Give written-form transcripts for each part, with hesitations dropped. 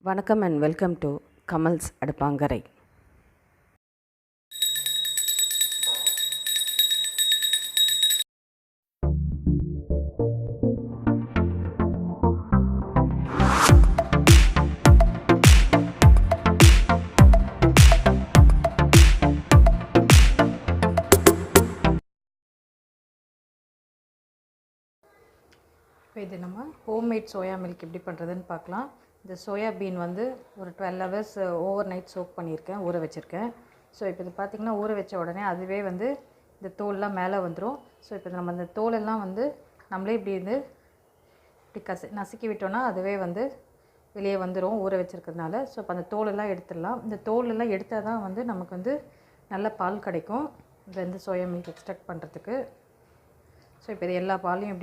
வணக்கம் and welcome to Kamal's அடுப்பாங்கரை. இப்போ இது நம்ம ஹோம்மேட் சோயா மில்க் எப்படி பண்ணுறதுன்னு பார்க்கலாம். இந்த சோயா பீன் வந்து ஒரு 12 ஹவர்ஸ் ஓவர் நைட் சோக் பண்ணியிருக்கேன், ஊற வச்சுருக்கேன். ஸோ இப்போ இது பார்த்திங்கன்னா ஊற வச்ச உடனே அதுவே வந்து இந்த தோல்லாம் மேலே வந்துடும். ஸோ இப்போ நம்ம இந்த தோலெல்லாம் வந்து நம்மளே இப்படி நசுக்கி விட்டோன்னா அதுவே வந்து வெளியே வந்துடும் ஊற வச்சுருக்கிறதுனால. ஸோ இப்போ அந்த தோலெல்லாம் எடுத்துடலாம். இந்த தோலெல்லாம் எடுத்தால் தான் வந்து நமக்கு வந்து நல்ல பால் கிடைக்கும் இந்த சோயா மில்க் எக்ஸ்ட்ராக்ட் பண்ணுறதுக்கு. ஸோ இப்போ இது எல்லா பாலையும்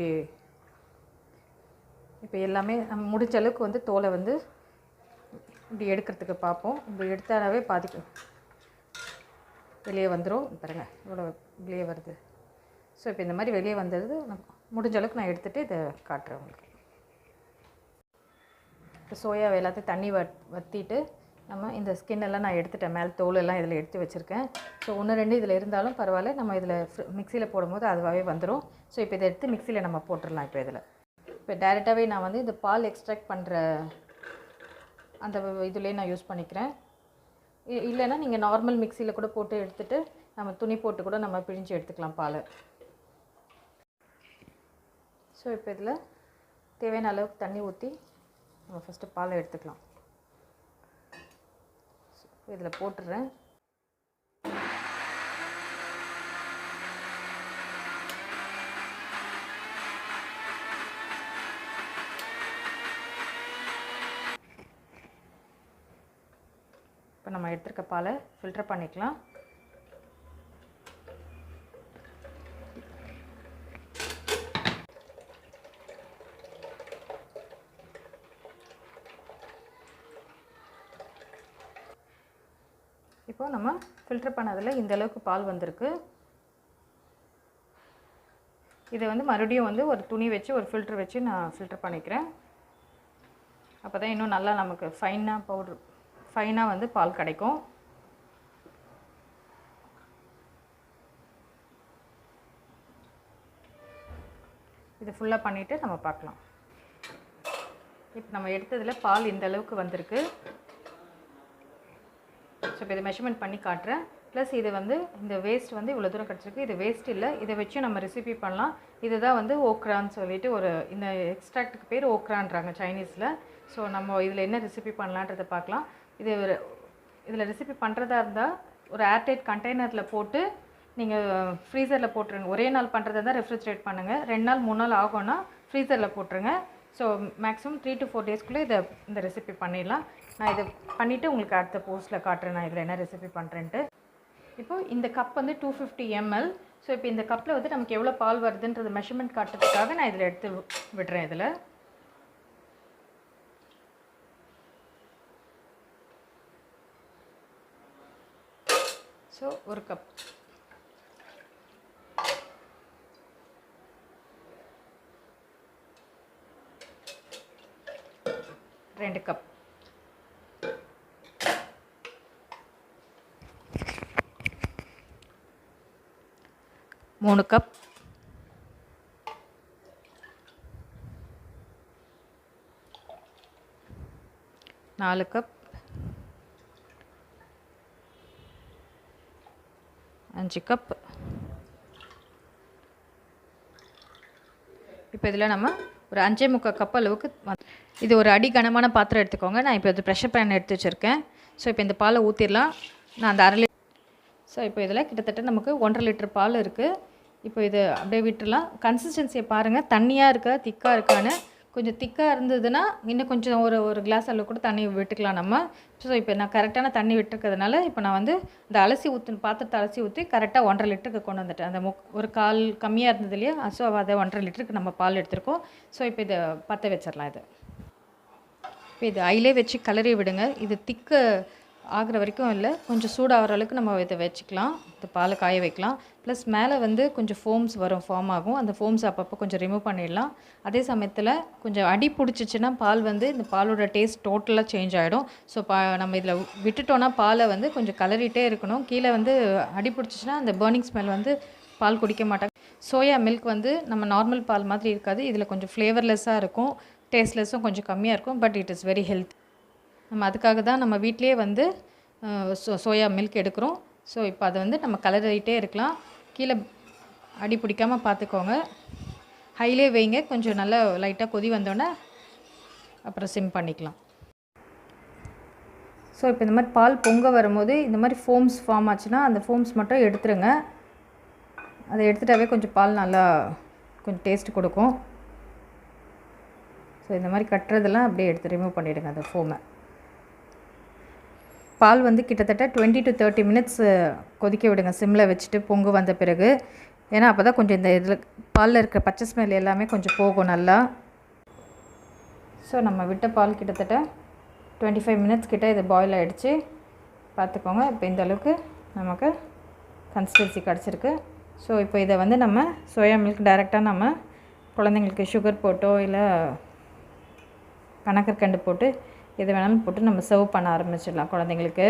இப்போ எல்லாமே நம்ம முடிஞ்ச அளவுக்கு வந்து தோலை வந்து இப்படி எடுக்கிறதுக்கு பார்ப்போம். இப்படி எடுத்தாலே பாதிக்கும் வெளியே வந்துடும். பாருங்க இவ்வளோ வெளியே வருது. ஸோ இப்போ இந்த மாதிரி வெளியே வந்தது முடிஞ்ச அளவுக்கு நான் எடுத்துகிட்டு இதை காட்டுறேன் உங்களுக்கு. இப்போ சோயாவை எல்லாத்தையும் தண்ணி வற்றிட்டு நம்ம இந்த ஸ்கின்னெல்லாம் நான் எடுத்துட்டேன், மேலே தோலெல்லாம் இதில் எடுத்து வச்சுருக்கேன். ஸோ 1-2 இதில் இருந்தாலும் பரவாயில்ல, நம்ம இதில் மிக்சியில் போடும்போது அதுவாகவே வந்துடும். ஸோ இப்போ இதை எடுத்து மிக்சியில் நம்ம போட்டுடலாம். இப்போ டைரெக்டாகவே நான் வந்து இந்த பால் எக்ஸ்ட்ராக்ட் பண்ணுற அந்த இதுலேயே நான் யூஸ் பண்ணிக்கிறேன். இல்லைன்னா நீங்கள் நார்மல் மிக்சியில் கூட போட்டு எடுத்துகிட்டு நம்ம துணி போட்டு கூட நம்ம பிழிஞ்சு எடுத்துக்கலாம் பால். ஸோ இப்போ இதில் தேவையான அளவுக்கு தண்ணி ஊற்றி நம்ம ஃபஸ்ட்டு பாலை எடுத்துக்கலாம். இதில் போட்டுடுறேன். இப்போ நம்ம எடுத்துருக்க பாலை ஃபில்டர் பண்ணிக்கலாம். இப்போ நம்ம ஃபில்டர் பண்ணதில் இந்த அளவுக்கு பால் வந்திருக்கு. இதை வந்து மறுபடியும் வந்து ஒரு துணி வச்சு ஒரு ஃபில்டர் வச்சு நான் ஃபில்டர் பண்ணிக்கிறேன். அப்போ தான் இன்னும் நல்லா நமக்கு ஃபைனாக வந்து பால் கிடைக்கும். இது ஃபுல்லாக பண்ணிவிட்டு நம்ம பார்க்கலாம். இப்போ நம்ம எடுத்ததில் பால் இந்த அளவுக்கு வந்திருக்கு. ஸோ இப்போ இதை மெஷர்மெண்ட் பண்ணி காட்டுறேன். ப்ளஸ் இது வந்து இந்த வேஸ்ட் வந்து இவ்வளோ தூரம் கிடச்சிருக்கு. இது வேஸ்ட் இல்லை, இதை வச்சு நம்ம ரெசிபி பண்ணலாம். இதுதான் வந்து ஓக்ரான்னு சொல்லிட்டு இந்த எக்ஸ்ட்ராக்டுக்கு பேர் ஓக்ரான்றாங்க சைனீஸில். ஸோ நம்ம இதில் என்ன ரெசிபி பண்ணலான்றதை பார்க்கலாம். இதில் ரெசிபி பண்ணுறதா இருந்தால் ஒரு ஏர்டைட் கண்டெய்னரில் போட்டு நீங்கள் ஃப்ரீசரில் போட்டுருங்க. ஒரே நாள் பண்ணுறதா தான் ரெஃப்ரிஜரேட் பண்ணுங்கள். 2 நாள் 3 நாள் ஆகும்னா ஃப்ரீசரில் போட்டுருங்க. ஸோ மேக்ஸிமம் 3 to 4 டேஸ்க்குள்ளே இந்த ரெசிபி பண்ணிடலாம். நான் இதை பண்ணிவிட்டு உங்களுக்கு அடுத்த போஸ்ட்டில் காட்டுறேன் நான் இதில் என்ன ரெசிபி பண்ணுறேன்ட்டு. இப்போது இந்த கப் வந்து 250 ml. ஸோ இப்போ இந்த கப்பில் வந்து நமக்கு எவ்வளோ பால் வருதுன்றது மெஷர்மெண்ட் காட்டுறதுக்காக நான் இதில் எடுத்து விடுறேன். இதில் so 1 cup, 2 cup, 3 cup, 4 cup, 5 cup. இப்போ இதில் நம்ம ஒரு 5.25 கப் அளவுக்கு இது ஒரு அடி கனமான பாத்திரம் எடுத்துக்கோங்க. நான் இப்போ இது ப்ரெஷர் பேன் எடுத்து வச்சுருக்கேன். ஸோ இப்போ இந்த பாலை ஊற்றிடலாம். நான் அந்த 1/2 ஸோ இப்போ இதில் கிட்டத்தட்ட நமக்கு 1.5 லிட்டர் பால் இருக்குது. இப்போ இது அப்படியே விட்டுடலாம். கன்சிஸ்டன்சியை பாருங்கள், தண்ணியாக இருக்கா திக்காக இருக்கான்னு. கொஞ்சம் திக்காக இருந்ததுன்னா இன்னும் கொஞ்சம் ஒரு கிளாஸ் அளவு கூட தண்ணி விட்டுக்கலாம் நம்ம. ஸோ இப்போ நான் கரெக்டான தண்ணி விட்டுருக்கிறதுனால இப்போ நான் வந்து இந்த பாத்திரத்தை அலசி ஊற்றி கரெக்டாக 1.5 லிட்டருக்கு கொண்டு வந்துட்டேன். அந்த ஒரு கால் கம்மியாக இருந்தது இல்லையா, ஸோ அதை 1.5 லிட்டருக்கு நம்ம பால் எடுத்துருக்கோம். ஸோ இப்போ இதை பற்ற வச்சிடலாம். இப்போ இது ஐலே வச்சு கிளறி விடுங்க. இது ஆகிற வரைக்கும் இல்லை, கொஞ்சம் சூடாகிற அளவுக்கு நம்ம இதை வச்சுக்கலாம். இந்த பாலை காய வைக்கலாம். ப்ளஸ் மேலே வந்து கொஞ்சம் ஃபோம்ஸ் ஃபார்ம் ஆகும். அந்த ஃபோம்ஸ் அப்பப்போ கொஞ்சம் ரிமூவ் பண்ணிடலாம். அதே சமயத்தில் கொஞ்சம் அடி பிடிச்சிச்சின்னா பால் வந்து இந்த பாலோட டேஸ்ட் டோட்டலாக சேஞ்ச் ஆகிடும். ஸோ நம்ம இதில் விட்டுட்டோன்னா பாலை வந்து கொஞ்சம் கலரிட்டே இருக்கணும். கீழே வந்து அடி பிடிச்சிச்சின்னா அந்த பர்னிங் ஸ்மெல் வந்து பால் குடிக்க மாட்டாங்க. சோயா மில்க் வந்து நம்ம நார்மல் பால் மாதிரி இருக்காது. இதில் கொஞ்சம் ஃப்ளேவர்லெஸ்ஸாக இருக்கும், டேஸ்ட்லெஸ்ஸும் கொஞ்சம் கம்மியாக இருக்கும். But it is very health. நம்ம அதுக்காக தான் நம்ம வீட்டிலேயே வந்து சோயா மில்க் எடுக்கிறோம். ஸோ இப்போ அதை வந்து நம்ம கலரிட்டே இருக்கலாம். கீழே அடி பிடிக்காமல் பார்த்துக்கோங்க. ஹைலே வைங்க. கொஞ்சம் நல்லா லைட்டாக கொதி வந்தோடனே அப்புறம் சிம் பண்ணிக்கலாம். ஸோ இப்போ இந்த மாதிரி பால் பொங்க வரும்போது இந்த மாதிரி ஃபோம்ஸ் ஃபார்ம் ஆச்சுன்னா அந்த ஃபோம்ஸ் மட்டும் எடுத்துருங்க. அதை எடுத்துட்டாவே கொஞ்சம் பால் நல்லா கொஞ்சம் டேஸ்ட் கொடுக்கும். ஸோ இந்த மாதிரி கட்டுறதெல்லாம் அப்படியே எடுத்து ரிமூவ் பண்ணிவிடுங்க அந்த ஃபோமை. பால் வந்து கிட்டத்தட்ட 20 to 30 minutes கொதிக்க விடுங்க சிம்மில் வச்சுட்டு பொங்கு வந்த பிறகு. ஏன்னா அப்போ தான் கொஞ்சம் இந்த இதில் பாலில் இருக்கிற பச்சை ஸ்மெல் எல்லாமே கொஞ்சம் போகும் நல்லா. ஸோ நம்ம விட்ட பால் கிட்டத்தட்ட 25 minutes கிட்ட இது பாயில் ஆகிடுச்சு. பார்த்துக்கோங்க. இப்போ இந்த அளவுக்கு நமக்கு கன்சிஸ்டன்சி கிடச்சிருக்கு. ஸோ இப்போ இதை வந்து நம்ம சோயா மில்க் டைரெக்டாக நம்ம குழந்தைங்களுக்கு சுகர் போட்டோ இல்லை பனக்கற்கண்டு போட்டு எது வேணாலும் போட்டு நம்ம சர்வ் பண்ண ஆரம்பிச்சிடலாம் குழந்தைங்களுக்கு.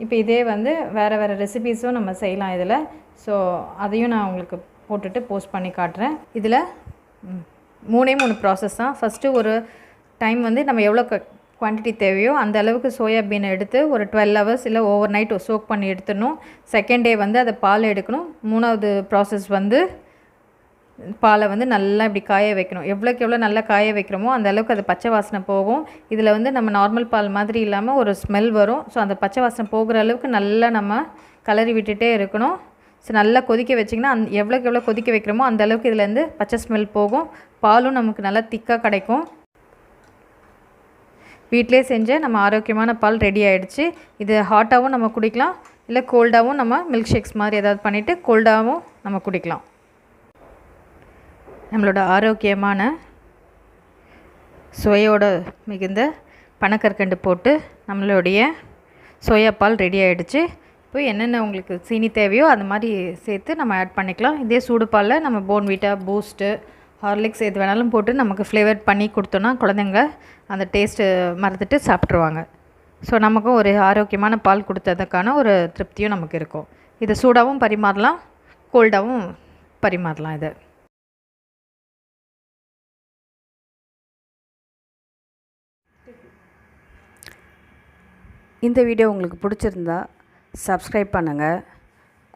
இப்போ இதே வந்து வேறு ரெசிபீஸும் நம்ம செய்யலாம் இதில். ஸோ அதையும் நான் உங்களுக்கு போட்டுட்டு போஸ்ட் பண்ணி காட்டுறேன். இதில் 3 ப்ராசஸ் தான். ஃபஸ்ட்டு ஒரு டைம் வந்து நம்ம எவ்வளோ குவான்டிட்டி தேவையோ அந்த அளவுக்கு சோயாபீனை எடுத்து ஒரு 12 hours இல்லை ஓவர் நைட் சோக் பண்ணி எடுத்துடணும். செகண்ட் டே வந்து அதை பால் எடுக்கணும். 3வது ப்ராசஸ் வந்து பாலை வந்து நல்லா இப்படி காய வைக்கணும். எவ்வளோக்கு எவ்வளோ நல்லா காய வைக்கிறோமோ அந்த அளவுக்கு அது பச்சை வாசனை போகும். இதில் வந்து நம்ம நார்மல் பால் மாதிரி இல்லாமல் ஒரு ஸ்மெல் வரும். ஸோ அந்த பச்சை வாசனை போகிற அளவுக்கு நல்லா நம்ம கலரி விட்டுட்டே இருக்கணும். ஸோ நல்லா கொதிக்க வச்சிங்கன்னா எவ்வளோக்கு எவ்வளோ கொதிக்க வைக்கிறோமோ அந்த அளவுக்கு இதுலேருந்து பச்சை ஸ்மெல் போகும். பாலும் நமக்கு நல்லா திக்காக கிடைக்கும். வீட்டிலே செஞ்ச நம்ம ஆரோக்கியமான பால் ரெடி ஆகிடுச்சு. இது ஹாட்டாகவும் நம்ம குடிக்கலாம், இல்லை கோல்டாகவும் நம்ம மில்க் ஷேக்ஸ் மாதிரி ஏதாவது பண்ணிவிட்டு கோல்டாகவும் நம்ம குடிக்கலாம். நம்மளோட ஆரோக்கியமான சுவையோட மிகுந்த பனக்கற்கண்டு போட்டு நம்மளுடைய சோயா பால் ரெடி ஆகிடுச்சு. இப்போ என்னென்ன உங்களுக்கு சீனி தேவையோ அந்த மாதிரி சேர்த்து நம்ம ஆட் பண்ணிக்கலாம். இதே சூடு பாலில் நம்ம போன்விட்டா, பூஸ்ட்டு, ஹார்லிக்ஸ் எது வேணாலும் போட்டு நமக்கு ஃப்ளேவர் பண்ணி கொடுத்தோன்னா குழந்தைங்க அந்த டேஸ்ட்டு மறந்துட்டு சாப்பிட்ருவாங்க. ஸோ நமக்கும் ஒரு ஆரோக்கியமான பால் கொடுத்ததுக்கான ஒரு திருப்தியும் நமக்கு இருக்கும். இதை சூடாகவும் பரிமாறலாம், கோல்டாகவும் பரிமாறலாம். இதை இந்த வீடியோ உங்களுக்கு பிடிச்சிருந்தா சப்ஸ்கிரைப் பண்ணுங்கள்.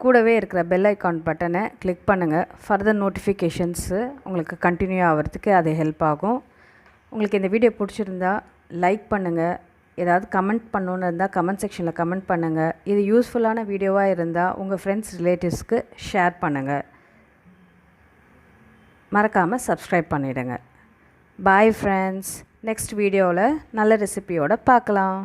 கூடவே இருக்கிற பெல் ஐக்கான் பட்டனை கிளிக் பண்ணுங்கள். ஃபர்தர் நோட்டிஃபிகேஷன்ஸு உங்களுக்கு கண்டினியூ ஆகிறதுக்கு அது ஹெல்ப் ஆகும். உங்களுக்கு இந்த வீடியோ பிடிச்சிருந்தா லைக் பண்ணுங்கள். ஏதாவது கமெண்ட் பண்ணணுன்னு இருந்தால் கமெண்ட் செக்ஷனில் கமெண்ட் பண்ணுங்கள். இது யூஸ்ஃபுல்லான வீடியோவாக இருந்தால் உங்கள் ஃப்ரெண்ட்ஸ் ரிலேட்டிவ்ஸ்க்கு ஷேர் பண்ணுங்கள். மறக்காமல் சப்ஸ்கிரைப் பண்ணிவிடுங்க. Bye friends. நெக்ஸ்ட் வீடியோவில் நல்ல ரெசிபியோடு பார்க்கலாம்.